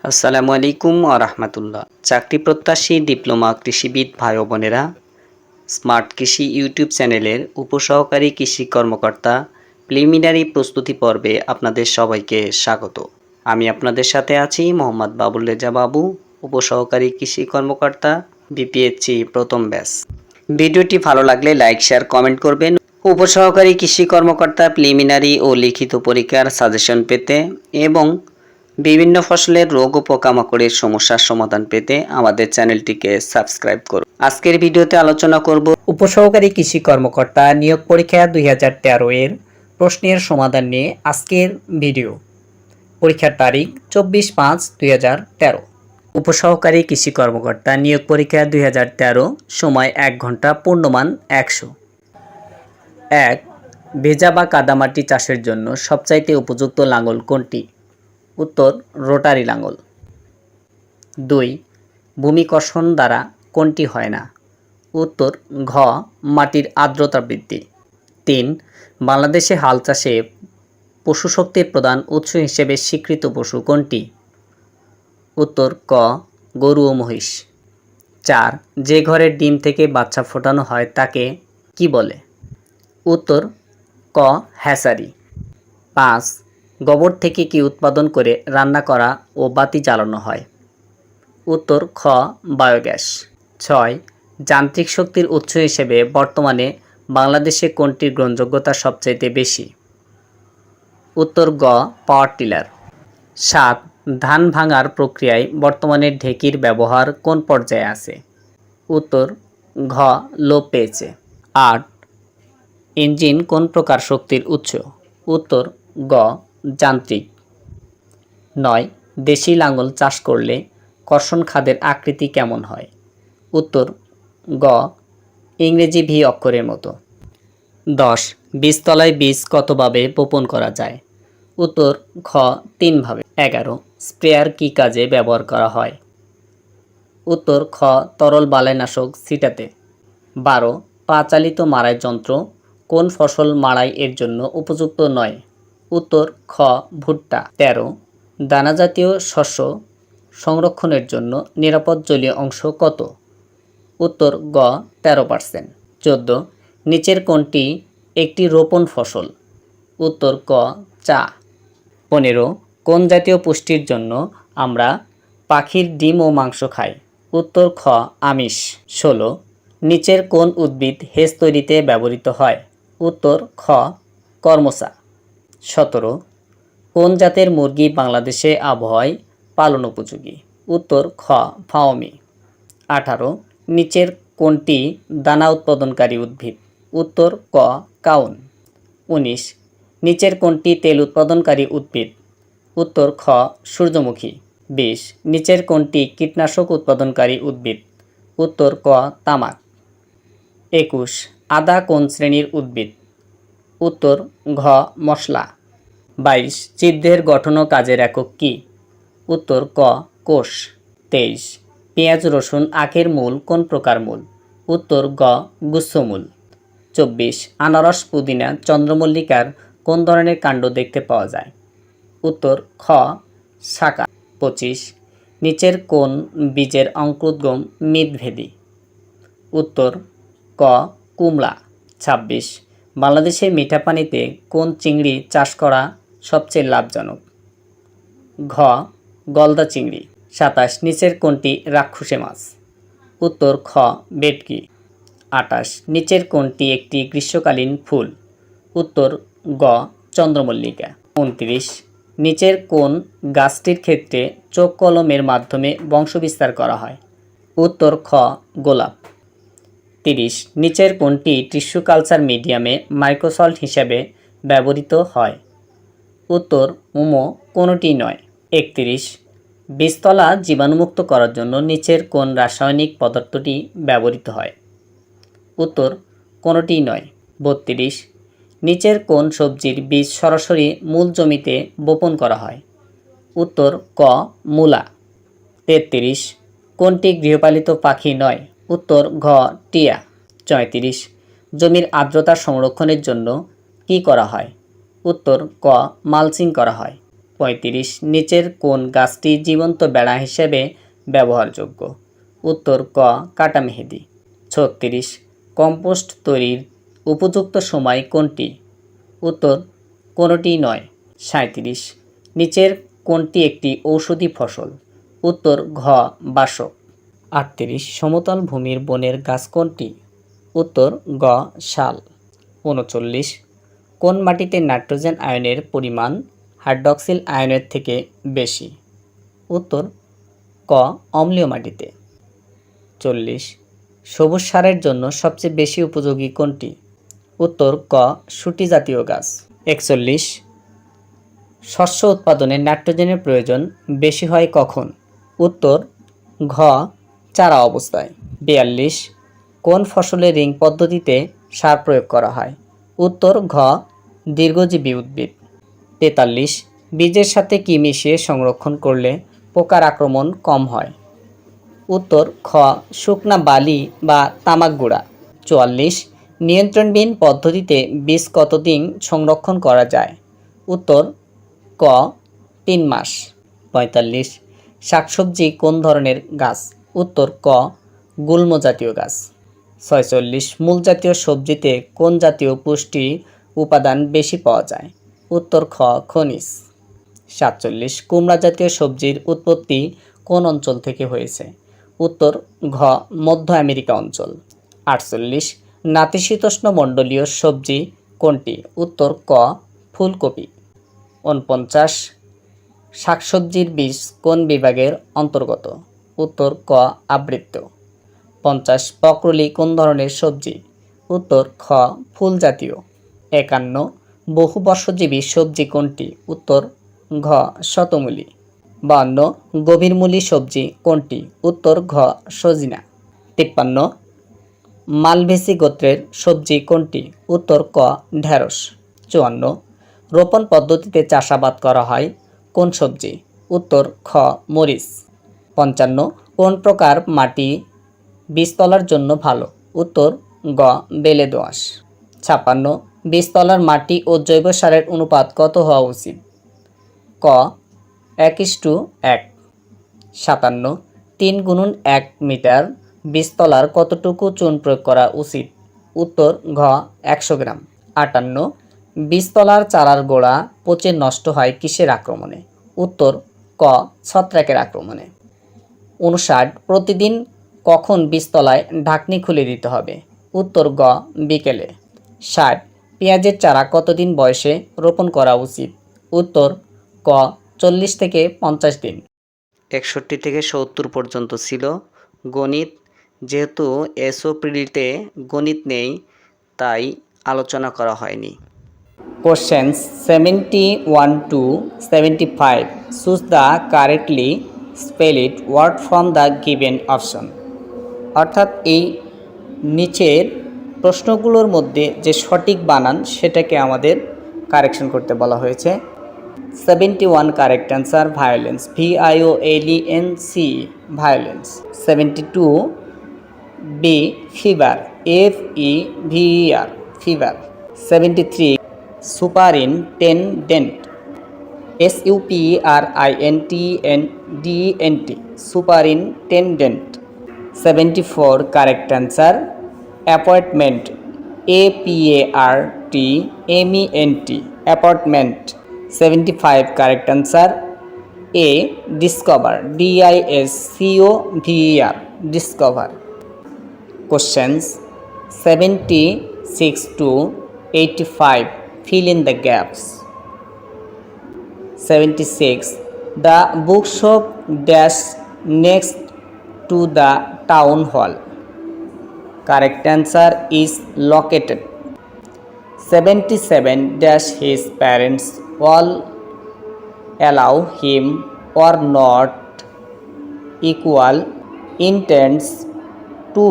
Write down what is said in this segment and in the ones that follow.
আসসালামু আলাইকুম রাহমাতুল্লাহ। চাকরি প্রত্যাশী ডিপ্লোমা কৃষিবিদ ভাই ও বোনেরা, স্মার্ট কৃষি ইউটিউব চ্যানেলের উপসহকারী কৃষি কর্মকর্তা প্রিলিমিনারি প্রস্তুতি পর্বে আপনাদের সবাইকে স্বাগত। আমি আপনাদের সাথে আছি মোহাম্মদ বাবুল রেজা বাবু, উপসহকারী কৃষি কর্মকর্তা, বিপিএসসি প্রথম ব্যাচ। ভিডিওটি ভালো লাগলে লাইক, শেয়ার, কমেন্ট করবেন। উপসহকারী কৃষি কর্মকর্তা প্রিলিমিনারি ও লিখিত পরীক্ষার সাজেশন পেতে এবং বিভিন্ন ফসলের রোগ ও পোকামাকড়ের সমস্যার সমাধান পেতে আমাদের চ্যানেলটিকে সাবস্ক্রাইব করুন। আজকের ভিডিওতে আলোচনা করব উপসহকারী কৃষি কর্মকর্তা নিয়োগ পরীক্ষা 2013 এর প্রশ্নের সমাধান নিয়ে। আজকের ভিডিও পরীক্ষার তারিখ 24/5/2013। উপসহকারী কৃষি কর্মকর্তা নিয়োগ পরীক্ষা 2013, সময় 1 ঘন্টা, পূর্ণমান 100। 1. ভেজা বা কাদামাটি চাষের জন্য সবচাইতে উপযুক্ত লাঙ্গল কোনটি? উত্তর, রোটারি লাঙ্গল। 2. ভূমিকর্ষণ দ্বারা কোনটি হয় না? উত্তর, ঘ, মাটির আর্দ্রতা বৃদ্ধি। 3. বাংলাদেশে হাল চাষে পশুশক্তির প্রধান উৎস হিসেবে স্বীকৃত পশু কোনটি? উত্তর, ক, গরু ও মহিষ। 4. যে ঘরের ডিম থেকে বাচ্চা ফোটানো হয় তাকে কি বলে? উত্তর, ক, হ্যাচারি। 5. গোবর থেকে কি উৎপাদন করে রান্না করা ও বাতি জ্বালানো হয়? উত্তর, খ, বায়োগ্যাস। 6. যান্ত্রিক শক্তির উৎস হিসেবে বর্তমানে বাংলাদেশে কোনটির গ্রহণযোগ্যতা সবচাইতে বেশি? উত্তর, গ, পাওয়ার টিলার। 7. ধান ভাঙার প্রক্রিয়ায় বর্তমানে ঢেকির ব্যবহার কোন পর্যায়ে আছে? উত্তর, ঘ, লোপ পেয়েছে। 8. ইঞ্জিন কোন প্রকার শক্তির উৎস? উত্তর, গ, যান্ত্রিক। 9. দেশি লাঙ্গল চাষ করলে কর্ষণ খাদের আকৃতি কেমন হয়? উত্তর, গ, ইংরেজি ভি অক্ষরের মতো। 10. বীজতলায় বীজ কতভাবে বপন করা যায়? উত্তর, খ, 3 ভাবে। 11. স্প্রেয়ার কি কাজে ব্যবহার করা হয়? উত্তর, খ, তরল বালাইনাশক ছিটাতে। 12. পা চালিত মাড়াই যন্ত্র কোন ফসল মাড়াই এর জন্য উপযুক্ত নয়? উত্তর, খ, ভুট্টা। 13. দানাজাতীয় শস্য সংরক্ষণের জন্য নিরাপদ জলীয় অংশ কত? উত্তর, গ, 13%। 14. নিচের কোনটি একটি রোপণ ফসল? উত্তর, ক, চা। 15. কোন জাতীয় পুষ্টির জন্য আমরা পাখির ডিম ও মাংস খাই? উত্তর, খ, আমিষ। 16. নিচের কোন উদ্ভিদ হেজ তৈরিতে ব্যবহৃত হয়? উত্তর, খ, কর্মচা। 17. কোন জাতের মুরগি বাংলাদেশে আবহাওয়ায় পালন উপযোগী? উত্তর, খ, ফাওমি। 18. নিচের কোনটি দানা উৎপাদনকারী উদ্ভিদ? উত্তর, ক, কাউন। 19. নিচের কোনটি তেল উৎপাদনকারী উদ্ভিদ? উত্তর, খ, সূর্যমুখী। 20. নিচের কোনটি কীটনাশক উৎপাদনকারী উদ্ভিদ? উত্তর, ক, তামাক। 21. আদা কোন শ্রেণীর উদ্ভিদ? উত্তর, ঘ, মশলা। 22. জীবদেহের গঠন ও কাজের একক কি? উত্তর, ক, কোষ। 23. পেঁয়াজ রসুন আখের মূল কোন প্রকার মূল? উত্তর, গ, গুচ্ছমূল। 24. আনারস পুদিনা চন্দ্রমল্লিকার কোন ধরনের কাণ্ড দেখতে পাওয়া যায়? উত্তর, খ, শাখা। 25. নিচের কোন বীজের অঙ্কুরোদ্গম মিতভেদী? উত্তর, ক, কুমড়া। 26. বাংলাদেশের মিঠা পানিতে কোন চিংড়ি চাষ করা সবচেয়ে লাভজনক? ঘ, গলদা চিংড়ি। 27. নিচের কোনটি রাক্ষসে মাছ? উত্তর, খ, ভেটকি। 28. নিচের কোনটি একটি গ্রীষ্মকালীন ফুল? উত্তর, গ, চন্দ্রমল্লিকা। 29. নিচের কোন গাছটির ক্ষেত্রে চোখ কলমের মাধ্যমে বংশবিস্তার করা হয়? উত্তর, খ, গোলাপ। 30. নিচের কোনটি টিস্যু কালচার মিডিয়ামে মাইক্রোসল্ট হিসাবে ব্যবহৃত হয়? উত্তর, কোনোটি নয়। 31. বীজতলা জীবাণুমুক্ত করার জন্য নিচের কোন রাসায়নিক পদার্থটি ব্যবহৃত হয়? উত্তর, কোনোটি নয়। 32. নিচের কোন সবজির বীজ সরাসরি মূল জমিতে বপন করা হয়? উত্তর, ক, মূলা। 33. কোনটি গৃহপালিত পাখি নয়? উত্তর, ঘ, টিয়া। 34. জমির আর্দ্রতা সংরক্ষণের জন্য কি করা হয়? উত্তর, ক, মালচিং করা হয়। 35 নিচের কোন গাছটি জীবন্ত বেড়া হিসেবে ব্যবহারযোগ্য? উত্তর ক কাটা মেহেদি। 36 কম্পোস্ট তৈরির উপযুক্ত সময় কোনটি? উত্তর কোনোটিই নয়। 37 নিচের কোনটি একটি ঔষধি ফসল? উত্তর ঘ বাসক। 38 সমতল ভূমির বনের গাছ কোনটি? উত্তর গ শাল। 39 কোন মাটিতে নাইট্রোজেন আয়নের পরিমাণ হাইড্রক্সিল আয়নের থেকে বেশি? উত্তর ক অম্লীয় মাটিতে। 40 সবুজ সারের জন্য সবচেয়ে বেশি উপযোগী কোনটি? উত্তর ক শুটি জাতীয় গাছ। 41 শস্য উৎপাদনে নাইট্রোজেনের প্রয়োজন বেশি হয় কখন? উত্তর ঘ চারা অবস্থায়। 42 কোন ফসলে রিং পদ্ধতিতে সার প্রয়োগ করা হয়? উত্তর ঘ দীর্ঘজীবী উদ্ভিদ। 43 বীজের সাথে কি মিশিয়ে সংরক্ষণ করলে পোকার আক্রমণ কম হয়? উত্তর খ শুকনা বালি বা তামাক গুঁড়া। 44 নিয়ন্ত্রণবিহীন পদ্ধতিতে বীজ কতদিন সংরক্ষণ করা যায়? উত্তর ক 3 মাস। 45 শাকসবজি কোন ধরনের গাছ? উত্তর ক গুল্ম জাতীয় গাছ। 46 মূল জাতীয় সবজিতে কোন জাতীয় পুষ্টি উপাদান বেশি পাওয়া যায়? উত্তর খ খনিজ। 47 কুমড়া জাতীয় সবজির উৎপত্তি কোন অঞ্চল থেকে হয়েছে? উত্তর ঘ মধ্য আমেরিকা অঞ্চল। 48 নাতিশীতোষ্ণমণ্ডলীয় সবজি কোনটি? উত্তর ক ফুলকপি। 49 শাকসবজির বীজ কোন বিভাগের অন্তর্গত? উত্তর ক আবৃত্ত। 50 ব্রকোলি কোন ধরনের সবজি? উত্তর খ ফুল জাতীয়। 51 বহুবর্ষজীবী সবজি কোনটি? উত্তর ঘ শতমূলী। 52 গভীরমূলী সবজি কোনটি? উত্তর ঘ সজিনা। 53 মালভেসি গোত্রের সবজি কোনটি? উত্তর ক ঢেঁড়স। 54 রোপণ পদ্ধতিতে চাষাবাদ করা হয় কোন সবজি? উত্তর খ মরিচ। 55 কোন প্রকার মাটি বীজতলার জন্য ভালো? উত্তর গ বেলে দোআঁশ। 56 বীজতলার মাটি ও জৈব সারের অনুপাত কত হওয়া উচিত? ক 1:1। 57 3 × 1 মিটার বীজতলার কতটুকু চুন প্রয়োগ করা উচিত? উত্তর ঘ 100 গ্রাম। 58 বীজতলার চারার গোড়া পচে নষ্ট হয় কিসের আক্রমণে? উত্তর ক ছত্রাকের আক্রমণে। 59 প্রতিদিন কখন বীজতলায় ঢাকনি খুলে দিতে হবে? উত্তর গ বিকেলে। 60 পেঁয়াজের চারা কতদিন বয়সে রোপণ করা উচিত? উত্তর ক 40 থেকে 50 দিন। 61 থেকে 70 পর্যন্ত ছিল গণিত। যেহেতু এসওপিডিতে গণিত নেই তাই আলোচনা করা হয়নি। Questions 71 to 75 choose the correctly spelled word from the given option। অর্থাৎ এই নিচের প্রশ্নগুলোর মধ্যে যে সঠিক বানান সেটাকে আমাদের কারেকশন করতে বলা হয়েছে। 71 correct answer violence, VIOLENC violence. 72 B fever, FEVER fever. 73 superintendent, SUPERINTENDENT superintendent. 74 correct answer appointment, APARTMENT appointment. 75 correct answer A discover, DISCOVER discover. Questions 76 to 85 fill in the gaps। 76 the bookshop dash next to the town hall। Correct answer is located। 77 dash his parents all allow him or not equal intends to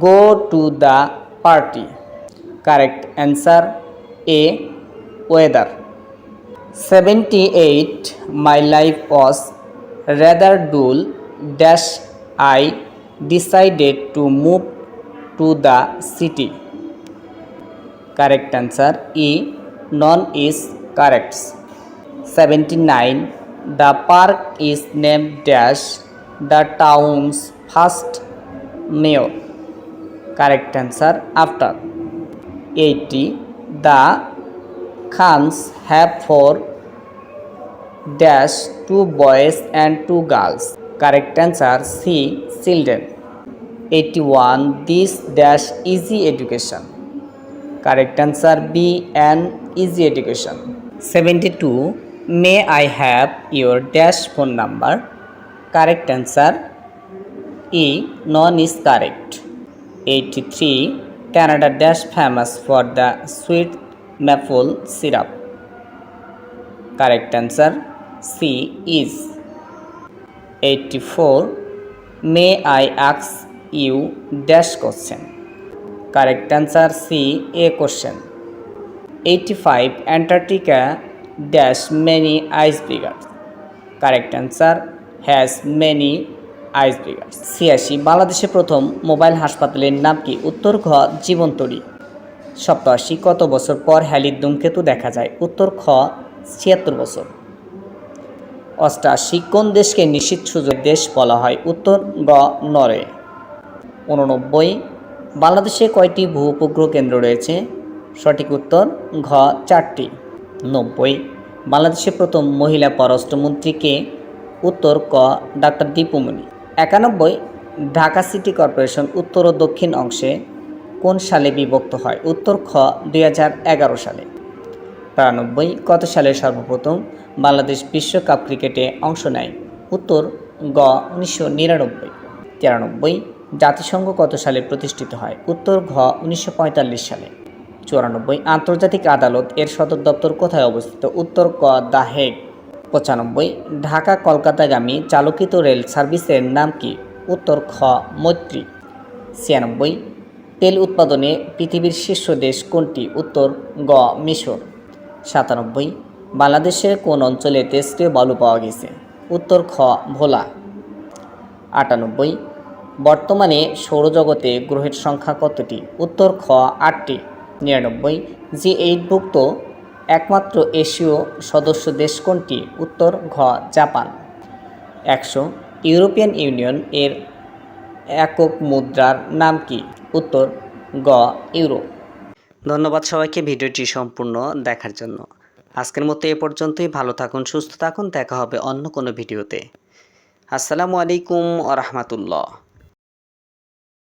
go to the party। Correct answer A weather। 78 my life was rather dull dash I decided to move to the city। Correct answer E none is correct। 79. The park is named dash the town's first mayor. Correct answer after. 80. The Khans have four dash two boys and two girls. Correct answer C. Children. 81. This dash easy education. Correct answer B. An easy education. 72. May I have your dash phone number? Correct answer E. None is correct. 83. Canada dash famous for the sweet maple syrup. Correct answer C is. 84. May I ask you dash question? Correct answer C. A question. 85. Antarctica dash many icebergs. Correct answer has many icebergs. 86. বাংলাদেশে প্রথম mobile হাসপাতালের নাম কি? উত্তর খ জীবনতরী। 87. কত বছর পর হ্যালির ধূমকেতু দেখা যায়? উত্তর খ 76 বছর। 88. কোন দেশকে নিশ্চিত সুযোগ দেশ বলা হয়? উত্তর গ নরওয়ে। 89. বাংলাদেশে কয়টি ভূ উপগ্রহ কেন্দ্র রয়েছে? সঠিক উত্তর ঘ 4টি। 90. বাংলাদেশের প্রথম মহিলা পররাষ্ট্রমন্ত্রী কে? উত্তর ক doctor Dipu Moni. 91. Dhaka city corporation উত্তর ও দক্ষিণ অংশে কোন সালে বিভক্ত হয়? উত্তর খ 2011 সালে। 92. কত সালে সর্বপ্রথম বাংলাদেশ বিশ্বকাপ ক্রিকেটে অংশ নেয়? উত্তর গ 1999। 93. জাতিসংঘ কত সালে প্রতিষ্ঠিত হয়? উত্তর ঘ 1945 সালে। 94. আন্তর্জাতিক আদালত এর সদর দপ্তর কোথায় অবস্থিত? উত্তর ক দ্য হেগ। 95. ঢাকা কলকাতাগামী চালকিত রেল সার্ভিসের নাম কি? উত্তর খ মৈত্রী। 96. তেল উৎপাদনে পৃথিবীর শীর্ষ দেশ কোনটি? উত্তর গ মিশর। 97. বাংলাদেশের কোন অঞ্চলে তেজস্ক্রিয় বালু পাওয়া গেছে? উত্তর খ ভোলা। 98. বর্তমানে সৌরজগতে গ্রহের সংখ্যা কতটি? উত্তর খ 8টি। 99. G8ভুক্ত একমাত্র এশীয় সদস্য দেশ কোনটি? উত্তর ঘ জাপান। 100. ইউরোপিয়ান ইউনিয়ন এর একক মুদ্রার নাম কি? উত্তর গ ইউরো। ধন্যবাদ সবাইকে ভিডিওটি সম্পূর্ণ দেখার জন্য। আজকের মতো এ পর্যন্তই। ভালো থাকুন, সুস্থ থাকুন। দেখা হবে অন্য কোনো ভিডিওতে। আসসালামু আলাইকুম ওয়া রাহমাতুল্লাহ।